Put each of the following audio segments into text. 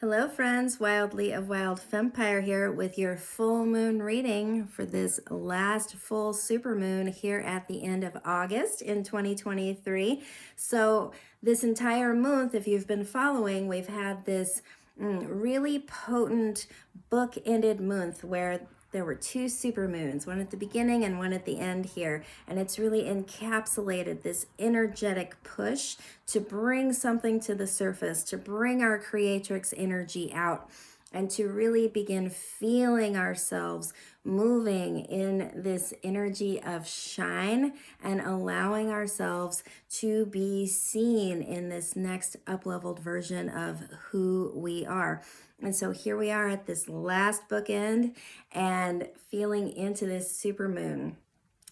Hello friends, Wildly of Wild Fempire here with your full moon reading for this last full supermoon here at the end of August in 2023. So this entire month, if you've been following, we've had this really potent book-ended month where there were two supermoons, one at the beginning and one at the end here. And it's really encapsulated this energetic push to bring something to the surface, to bring our creatrix energy out, and to really begin feeling ourselves moving in this energy of shine and allowing ourselves to be seen in this next up-leveled version of who we are. And so here we are at this last bookend and feeling into this supermoon.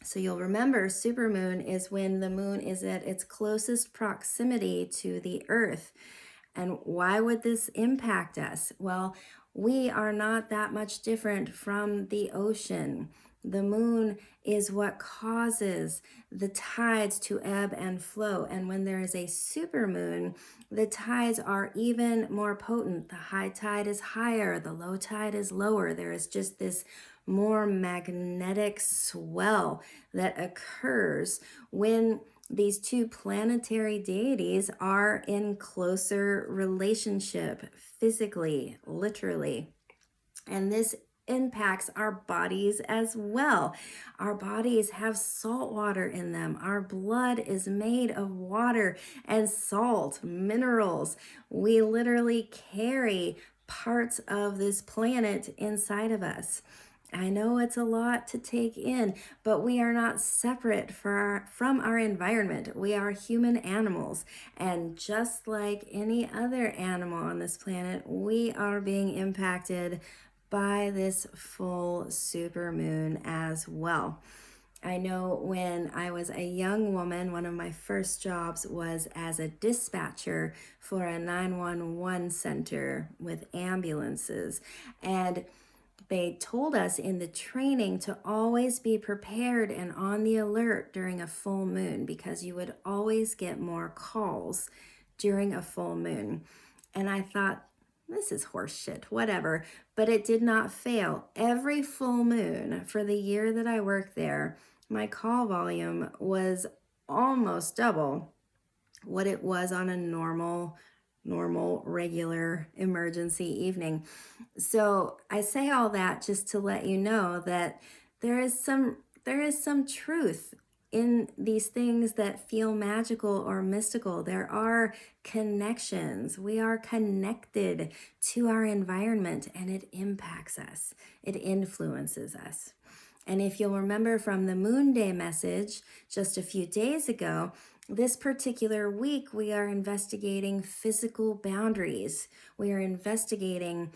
So you'll remember supermoon is when the moon is at its closest proximity to the earth. And why would this impact us? Well, we are not that much different from the ocean. The moon is what causes the tides to ebb and flow. And when there is a supermoon, the tides are even more potent. The high tide is higher, the low tide is lower. There is just this more magnetic swell that occurs when these two planetary deities are in closer relationship physically, literally. And this impacts our bodies as well. Our bodies have salt water in them. Our blood is made of water and salt, minerals. We literally carry parts of this planet inside of us. I know it's a lot to take in, but we are not separate from our environment. We are human animals, and just like any other animal on this planet, we are being impacted by this full supermoon as well. I know when I was a young woman, one of my first jobs was as a dispatcher for a 911 center with ambulances. And they told us in the training to always be prepared and on the alert during a full moon because you would always get more calls during a full moon. And I thought, this is horseshit, whatever. But it did not fail. Every full moon for the year that I worked there, my call volume was almost double what it was on a normal, regular emergency evening. So I say all that just to let you know that there is some truth in these things that feel magical or mystical. There are connections. We are connected to our environment, and it impacts us. It influences us. And if you'll remember from the Moon Day message just a few days ago, this particular week we are investigating physical boundaries. We are investigating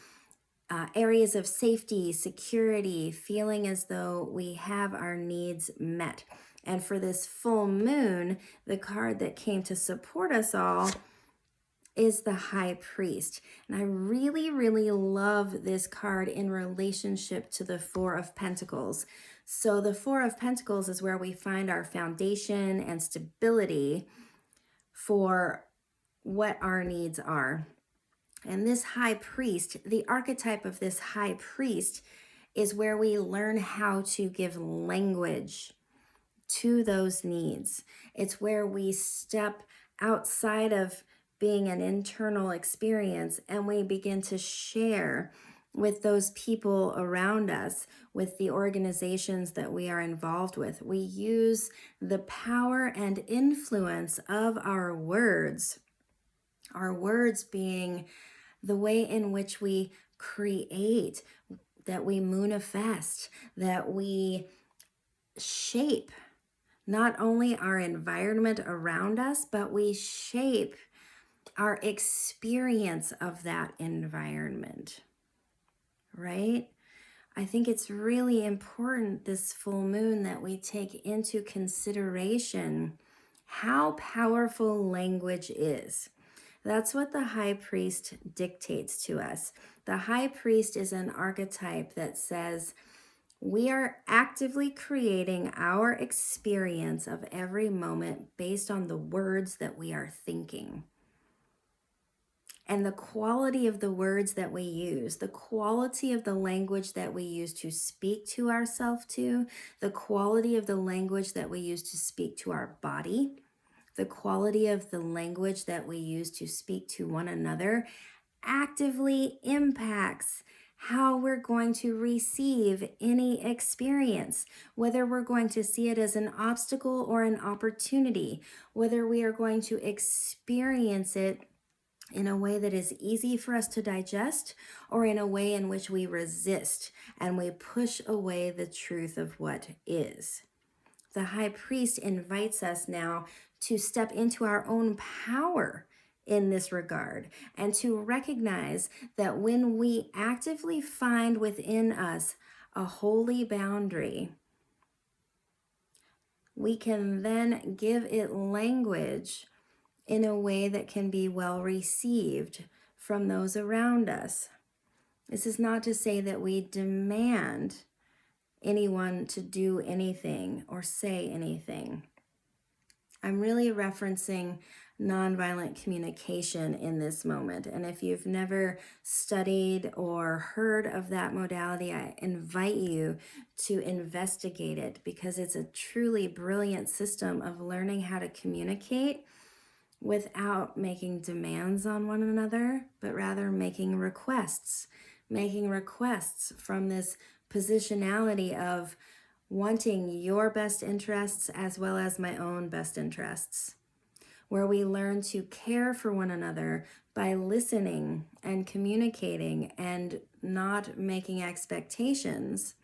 areas of safety, security, feeling as though we have our needs met. And for this full moon, the card that came to support us all is the High Priest. And I really, really love this card in relationship to the Four of Pentacles. So the Four of Pentacles is where we find our foundation and stability for what our needs are. And this High Priest, the archetype of this High Priest is where we learn how to give language to those needs. It's where we step outside of being an internal experience and we begin to share with those people around us, with the organizations that we are involved with. We use the power and influence of our words being the way in which we create, that we moonifest, that we shape not only our environment around us, but we shape our experience of that environment, right? I think it's really important this full moon that we take into consideration how powerful language is. That's what the High Priest dictates to us. The High Priest is an archetype that says we are actively creating our experience of every moment based on the words that we are thinking. and the quality of the words that we use, the quality of the language that we use to speak to ourselves to, the quality of the language that we use to speak to our body, the quality of the language that we use to speak to one another actively impacts how we're going to receive any experience, whether we're going to see it as an obstacle or an opportunity, whether we are going to experience it in a way that is easy for us to digest or in a way in which we resist and we push away the truth of what is. The high priest invites us now to step into our own power in this regard and to recognize that when we actively find within us a holy boundary, we can then give it language in a way that can be well received from those around us. This is not to say that we demand anyone to do anything or say anything. I'm really referencing nonviolent communication in this moment. And if you've never studied or heard of that modality, I invite you to investigate it because it's a truly brilliant system of learning how to communicate without making demands on one another, but rather making requests from this positionality of wanting your best interests as well as my own best interests, where we learn to care for one another by listening and communicating and not making expectations,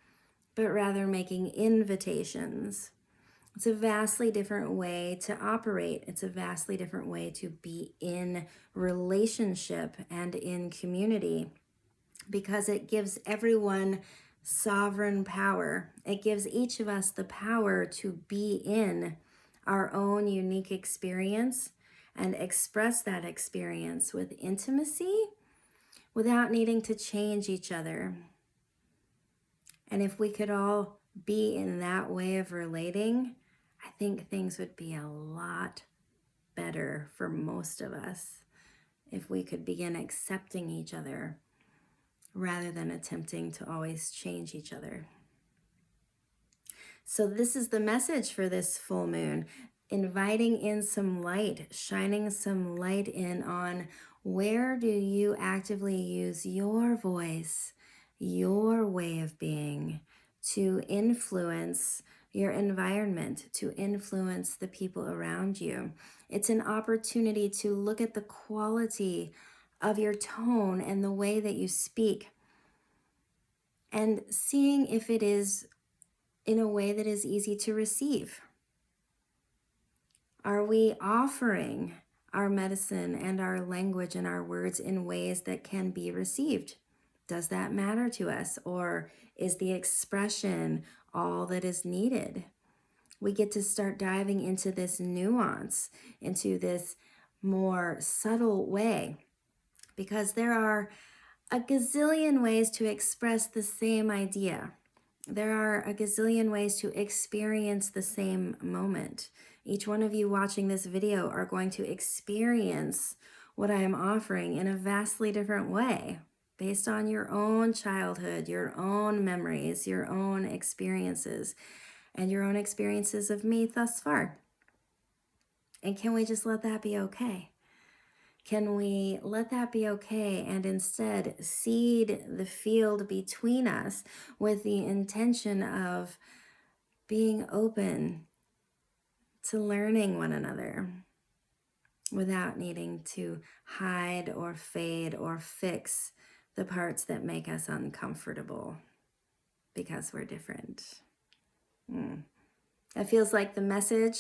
but rather making invitations. It's a vastly different way to operate. It's a vastly different way to be in relationship and in community because it gives everyone sovereign power. It gives each of us the power to be in our own unique experience and express that experience with intimacy without needing to change each other. And if we could all be in that way of relating, I think things would be a lot better for most of us if we could begin accepting each other rather than attempting to always change each other. So this is the message for this full moon, inviting in some light, shining some light in on where do you actively use your voice, your way of being to influence your environment, to influence the people around you. It's an opportunity to look at the quality of your tone and the way that you speak and seeing if it is in a way that is easy to receive. Are we offering our medicine and our language and our words in ways that can be received? Does that matter to us, or is the expression all that is needed? We get to start diving into this nuance, into this more subtle way, because there are a gazillion ways to express the same idea. There are a gazillion ways to experience the same moment. Each one of you watching this video are going to experience what I am offering in a vastly different way, based on your own childhood, your own memories, your own experiences, and your own experiences of me thus far. And can we just let that be okay? Can we let that be okay and instead seed the field between us with the intention of being open to learning one another without needing to hide or fade or fix the parts that make us uncomfortable because we're different? That feels like the message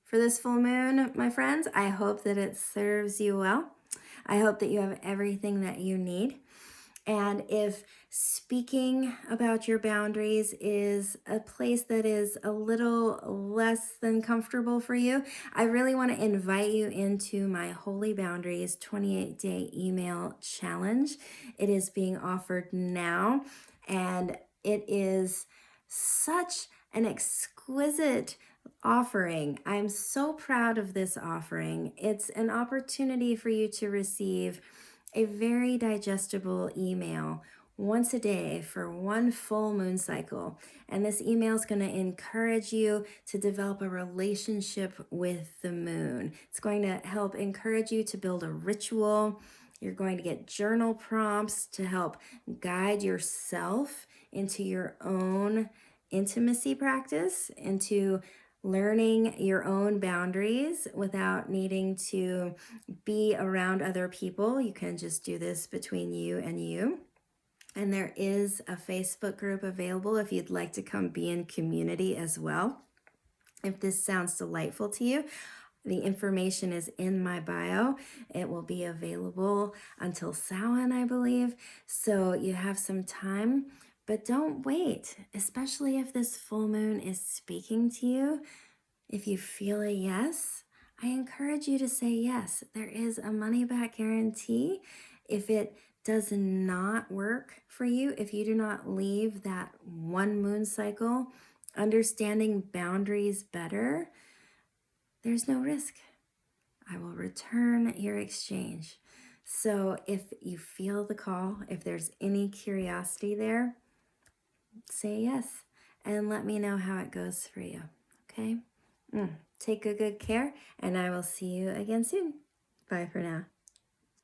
for this full moon, my friends. I hope that it serves you well. I hope that you have everything that you need. And if speaking about your boundaries is a place that is a little less than comfortable for you, I really want to invite you into my Holy Boundaries 28-day email challenge. It is being offered now, and it is such an exquisite offering. I'm so proud of this offering. It's an opportunity for you to receive a very digestible email once a day for one full moon cycle. And this email is going to encourage you to develop a relationship with the moon. It's going to help encourage you to build a ritual. You're going to get journal prompts to help guide yourself into your own intimacy practice, into learning your own boundaries without needing to be around other people. You can just do this between you and you. And there is a Facebook group available if you'd like to come be in community as well. If this sounds delightful to you, the information is in my bio. It will be available until Samhain, I believe. So you have some time, but don't wait, especially if this full moon is speaking to you. If you feel a yes, I encourage you to say yes. There is a money back guarantee. If it does not work for you, if you do not leave that one moon cycle understanding boundaries better, there's no risk. I will return your exchange. So if you feel the call, if there's any curiosity there, say yes and let me know how it goes for you. Okay? Take good care, and I will see you again soon. Bye for now.